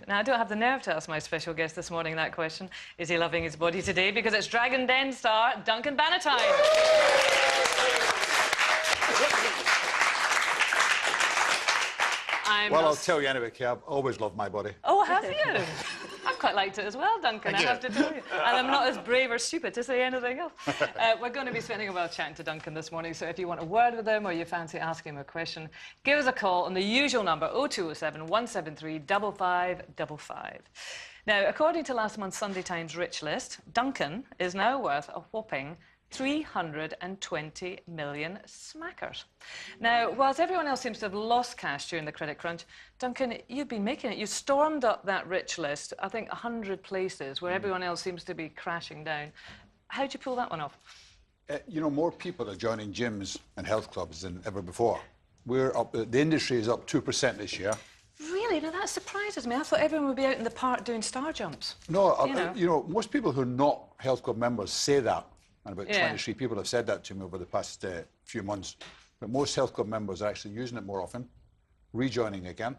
Now, I don't have the nerve to ask my special guest this morning that question. Is he loving his body today? Because it's Dragon Den star Duncan Bannatyne. Well, I'll tell you anyway, Kay, I've always loved my body. Oh, have you? I've quite liked it as well, Duncan, I have to tell you. And I'm not as brave or stupid to say anything else. We're going to be spending a while chatting to Duncan this morning, so if you want a word with him or you fancy asking him a question, give us a call on the usual number, 0207 173 5555. Now, according to last month's Sunday Times Rich List, Duncan is now worth a whopping 320 million smackers. Now, whilst everyone else seems to have lost cash during the credit crunch, Duncan, you've been making it. You stormed up that rich list, I think 100 places, where everyone else seems to be crashing down. How'd you pull that one off? You know, more people are joining gyms and health clubs than ever before. We're up, the industry is up 2% this year. Really? Now, that surprises me. I thought everyone would be out in the park doing star jumps. No, you know, most people who are not health club members say that. And about 23 people have said that to me over the past few months. But most health club members are actually using it more often, rejoining again,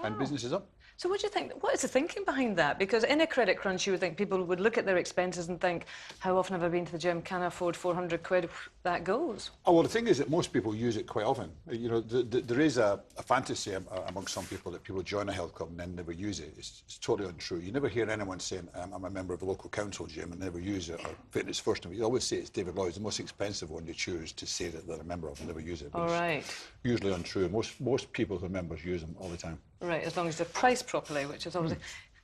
and business is up. So what do you think? What is the thinking behind that? Because in a credit crunch, you would think people would look at their expenses and think, how often have I been to the gym? Can I afford 400 quid? That goes. Oh, well, the thing is that most people use it quite often. You know, there is a fantasy among some people that people join a health club and then never use it. It's totally untrue. You never hear anyone saying, I'm a member of a local council gym and never use it, or Fitness First. You always say it's David Lloyd's, the most expensive one you choose to say that they're a member of and never use it. All right. Usually untrue. Most people who are members use them all the time. Right, as long as they're priced properly, which is obviously...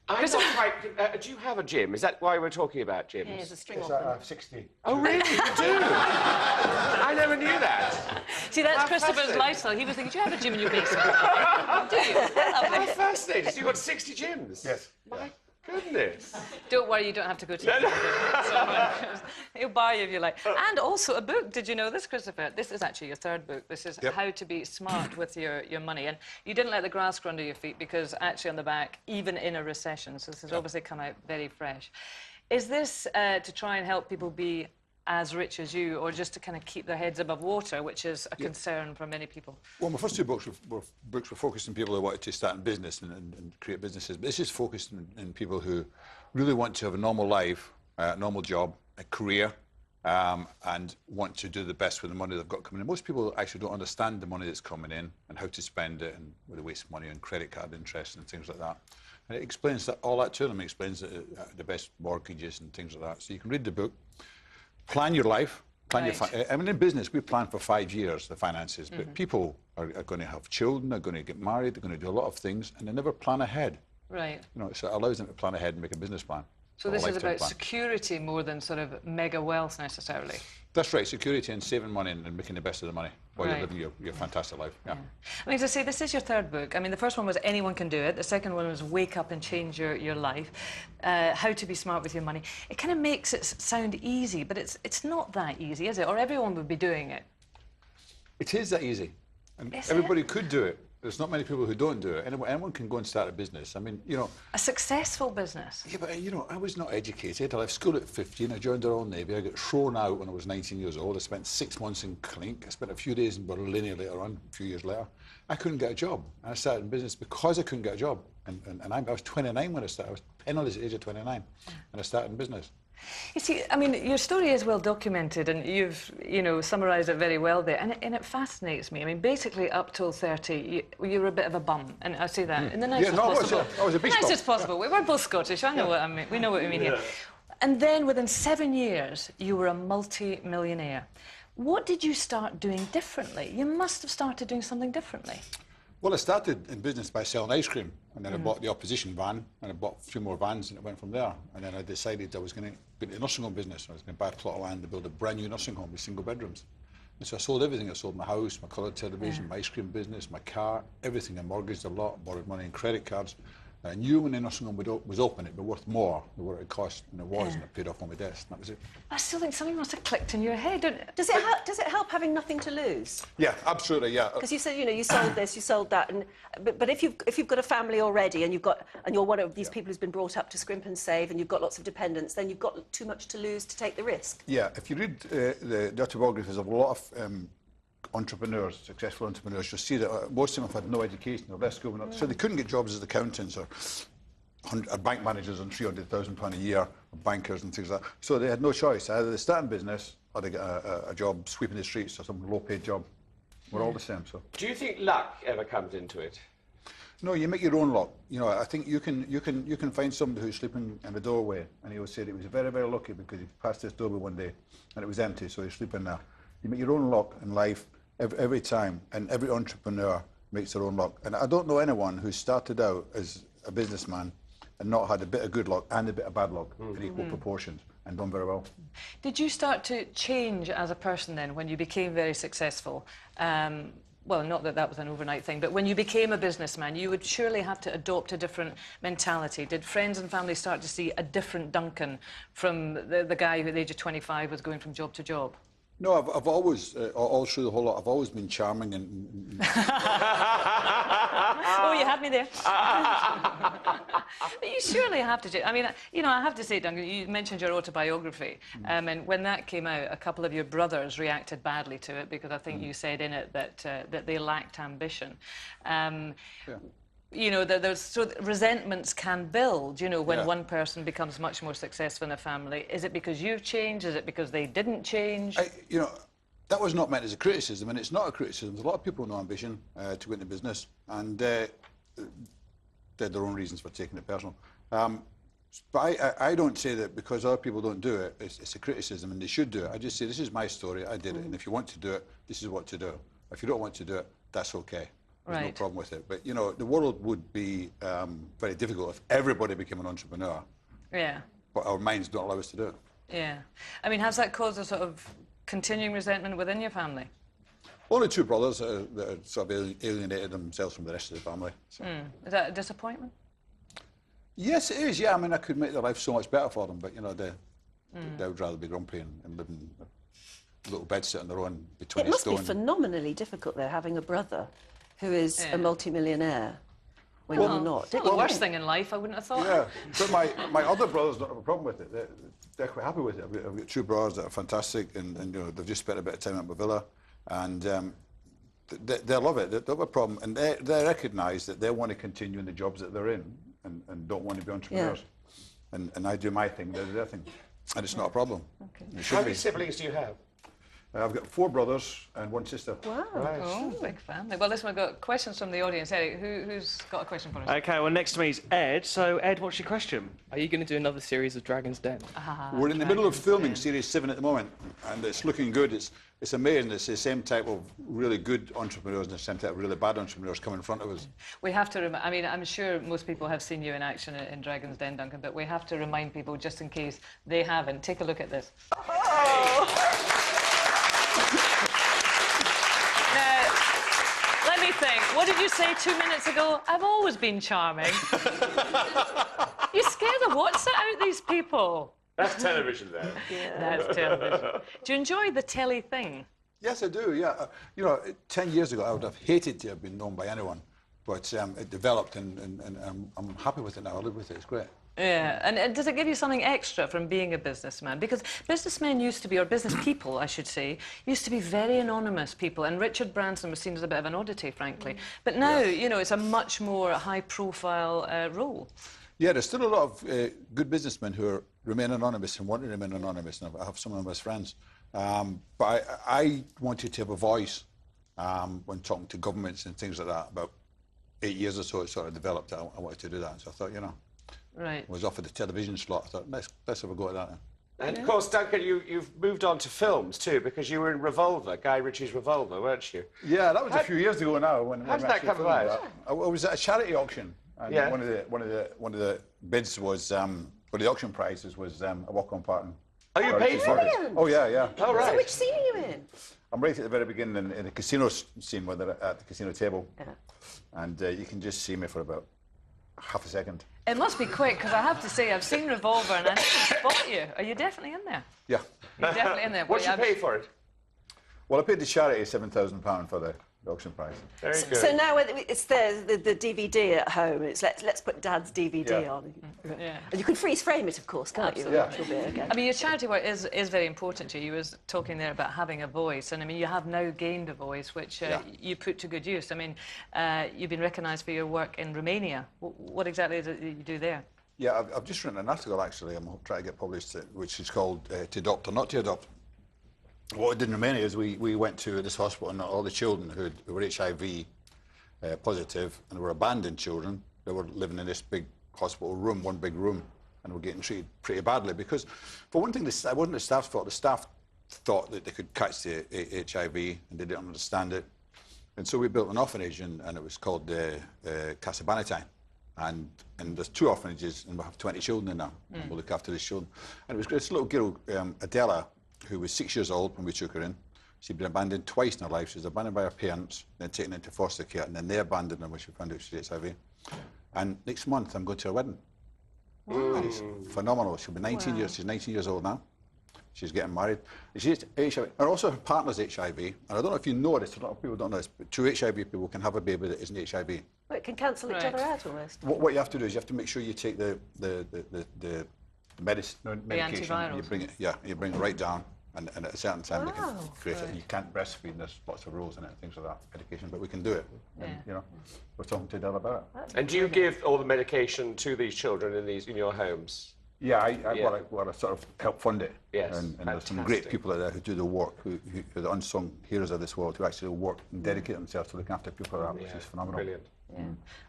I'm not quite... do you have a gym? Is that why we're talking about gyms? Yeah, there's a string It's of 60. Oh, really? You do? I never knew that. See, that's Christopher's lifestyle. He was thinking, do you have a gym in your basement? Do you? Lovely. How fascinating. So you've got 60 gyms? Yes. My goodness. Don't worry, you don't have to go to the gym. He'll buy you if you like. And also a book. Did you know this, Christopher? This is actually your third book. This is How to Be Smart with Your Money. And you didn't let the grass grow under your feet because actually on the back, even in a recession, so this has obviously come out very fresh. Is this to try and help people be as rich as you, or just to kind of keep their heads above water, which is a concern for many people? Well, my first two books were focused on people who wanted to start in business and create businesses. But this is focused on people who really want to have a normal life, a normal job, a career, and want to do the best with the money they've got coming in. Most people actually don't understand the money that's coming in and how to spend it, and where they waste money on credit card interest and things like that. And it explains all that to them. It explains the best mortgages and things like that. So you can read the book. Plan your life. Plan your I mean, in business, we plan for 5 years, the finances, but people are going to have children, they're going to get married, they're going to do a lot of things, and they never plan ahead. Right. You know, so it allows them to plan ahead and make a business plan. So this is about security more than sort of mega wealth necessarily. That's right, security and saving money and making the best of the money while you're living your fantastic life. Yeah. I mean, as I say, this is your third book. I mean, the first one was Anyone Can Do It. The second one was Wake Up and Change Your Life. How to Be Smart with Your Money. It kind of makes it sound easy, but it's not that easy, is it? Or everyone would be doing it. It is that easy. And everybody could do it. There's not many people who don't do it. Anyone can go and start a business. I mean, you know... A successful business. Yeah, but, you know, I was not educated. I left school at 15. I joined the Royal Navy. I got thrown out when I was 19 years old. I spent 6 months in Clink. I spent a few days in Berlin later on, a few years later. I couldn't get a job. And I started in business because I couldn't get a job. And I was 29 when I started. I was penniless at the age of 29. And I started in business. You see, I mean, your story is well documented and you've, you know, summarised it very well there. And it fascinates me. I mean, basically, up till 30, you were a bit of a bum. And I say that in the nicest possible... I was a beast nicest possible way. We're both Scottish. I know what I mean. We know what we mean here. And then within 7 years, you were a multi-millionaire. What did you start doing differently? You must have started doing something differently. Well, I started in business by selling ice cream, and then I bought the opposition van, and I bought a few more vans, and it went from there. And then I decided I was going to get into the nursing home business. I was going to buy a plot of land to build a brand new nursing home with single bedrooms. And so I sold everything. I sold my house, my colour television, my ice cream business, my car, everything. I mortgaged a lot, borrowed money and credit cards. I knew when the nursing home was open, it'd be worth more than what it cost, and it was, and I paid off all my debts, and that was it. I still think something must have clicked in your head. Does it help having nothing to lose? Yeah, absolutely, yeah. Because you said, you know, you sold this, you sold that, and but if you've got a family already, and you're one of these people who's been brought up to scrimp and save, and you've got lots of dependents, then you've got too much to lose to take the risk. Yeah, if you read the autobiographies of a lot of entrepreneurs, successful entrepreneurs, you'll see that most of them have had no education or less school, so they couldn't get jobs as accountants or bank managers on £300,000 a year, bankers and things like that. So they had no choice. Either they start in business or they get a job sweeping the streets or some low-paid job. We're all the same. So. Do you think luck ever comes into it? No, you make your own luck. You know, I think you can find somebody who's sleeping in the doorway, and he will say that he was very, very lucky because he passed this doorway one day and it was empty, so he's sleeping there. You make your own luck in life every time, and every entrepreneur makes their own luck. And I don't know anyone who started out as a businessman and not had a bit of good luck and a bit of bad luck in equal proportions and done very well. Did you start to change as a person then when you became very successful? Well, not that that was an overnight thing, but when you became a businessman, you would surely have to adopt a different mentality. Did friends and family start to see a different Duncan from the guy who at the age of 25 was going from job to job? No, I've always, all through the whole lot, I've always been charming and... Oh, you had me there. But you surely have to... I mean, you know, I have to say, Duncan, you mentioned your autobiography, and when that came out, a couple of your brothers reacted badly to it because I think you said in it that they lacked ambition. Yeah. You know, so resentments can build, you know, when one person becomes much more successful in a family. Is it because you've changed? Is it because they didn't change? You know, that was not meant as a criticism, and it's not a criticism. There's a lot of people with no ambition to go into business, and they had their own reasons for taking it personal. But I don't say that because other people don't do it, it's a criticism, and they should do it. I just say, this is my story, I did it, and if you want to do it, this is what to do. If you don't want to do it, that's okay. There's no problem with it. But, you know, the world would be very difficult if everybody became an entrepreneur. Yeah. But our minds don't allow us to do it. Yeah. I mean, has that caused a sort of continuing resentment within your family? Only two brothers that sort of alienated themselves from the rest of the family. So. Is that a disappointment? Yes, it is, yeah. I mean, I could make their life so much better for them, but, you know, they would rather be grumpy and live in a little bed-sit on their own between It must stone. be phenomenally difficult, though, having a brother who is a multi-millionaire when you're not. It's not the worst thing in life, I wouldn't have thought. Yeah, but my other brothers don't have a problem with it. They're quite happy with it. I've got two brothers that are fantastic, and you know, they've just spent a bit of time at my villa, and they love it. They don't have a problem, and they recognise that they want to continue in the jobs that they're in, and don't want to be entrepreneurs. Yeah. And I do my thing, they do their thing, and it's not a problem. Okay. How many siblings do you have? I've got 4 brothers and 1 sister. Wow. Right. Oh, big family. Well, listen, we've got questions from the audience. Eric, who's got a question for us? OK, well, next to me is Ed. So, Ed, what's your question? Are you going to do another series of Dragon's Den? We're in the middle of filming Series 7 at the moment, and it's looking good. It's amazing. It's the same type of really good entrepreneurs and the same type of really bad entrepreneurs come in front of us. We have to I mean, I'm sure most people have seen you in action in Dragon's Den, Duncan, but we have to remind people, just in case they haven't, take a look at this. Oh! Let me think. What did you say 2 minutes ago? I've always been charming. You're scared of what's out these people? That's television, then. Yeah. That's television. Do you enjoy the telly thing? Yes, I do, yeah. You know, 10 years ago, I would have hated to have been known by anyone, but it developed, and I'm happy with it now. I live with it. It's great. Yeah, and does it give you something extra from being a businessman? Because businessmen used to be, or business people, I should say, used to be very anonymous people, and Richard Branson was seen as a bit of an oddity, frankly. But now, you know, it's a much more high-profile role. Yeah, there's still a lot of good businessmen who remain anonymous and want to remain anonymous, and I have some of them as friends. But I wanted to have a voice when talking to governments and things like that. About 8 years or so, it sort of developed. I wanted to do that, so I thought, you know. Right. I was offered the television slot. I thought, let's have a go at that then. And, of course, Duncan, you've moved on to films, too, because you were in Revolver, Guy Ritchie's Revolver, weren't you? Yeah, that was a few years ago now. How did that come about? I was at a charity auction, and one of the bids was, one of the auction prizes was a walk-on part. Oh, you paid for it? Oh, yeah. Oh, right. So which scene are you in? I'm right at the very beginning in the casino scene where they're at the casino table. Yeah. And you can just see me for about half a second. It must be quick, because I have to say, I've seen Revolver and I didn't spot you. Are you definitely in there? Yeah. You're definitely in there. What did you pay for it? Well, I paid the charity £7,000 for the auction prize. Very good. So now it's the DVD at home. It's let's put Dad's DVD on. Yeah. And you can freeze frame it, of course, can't you? Yeah. I mean, your charity work is very important to you. You was talking there about having a voice, and I mean, you have now gained a voice, which you put to good use. I mean, you've been recognised for your work in Romania. What exactly is it that you do there? Yeah, I've just written an article, actually, I'm trying to get published, which is called To Adopt or Not to Adopt. What we did in Romania is we went to this hospital, and all the children who were HIV positive and were abandoned children, they were living in this big hospital room, one big room, and were getting treated pretty badly. Because, for one thing, it wasn't the staff's fault. The staff thought that they could catch the HIV, and they didn't understand it. And so we built an orphanage, and it was called Duncan Bannatyne. And there's 2 orphanages, and we have 20 children in there. And we'll look after these children. And it was this little girl, Adela, who was 6 years old when we took her in. She'd been abandoned twice in her life. She was abandoned by her parents, then taken into foster care, and then they abandoned her when she found out she had HIV. And next month, I'm going to her wedding. And it's phenomenal. She'll be 19 years. She's 19 years old now. She's getting married. She's HIV. And also her partner's HIV. And I don't know if you know this, a lot of people don't know this, but 2 HIV people can have a baby that isn't HIV. Well, it can cancel each other out almost. What you have to do is you have to make sure you take the medication. antivirals. You bring it, you bring it right down, and at a certain time they can Wow. create it. You can't breastfeed. There's lots of rules in it, and things like that, medication, but we can do it. And, you know, we're talking to Dale about it. And do you give all the medication to these children in your homes? Yeah, I sort of help fund it. Yes, and there's some great people out there who do the work, who are the unsung heroes of this world, who actually work and dedicate themselves to look after people like that, which is phenomenal. Brilliant. Yeah.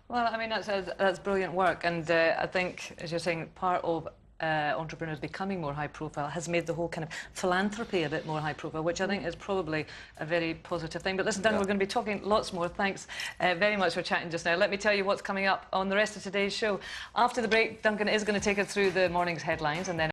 Well, I mean, that's brilliant work, and I think, as you're saying, part of entrepreneurs becoming more high profile has made the whole kind of philanthropy a bit more high profile, which I think is probably a very positive thing. But listen, Duncan, we're going to be talking lots more. Thanks very much for chatting just now. Let me tell you what's coming up on the rest of today's show. After the break, Duncan is going to take us through the morning's headlines, and then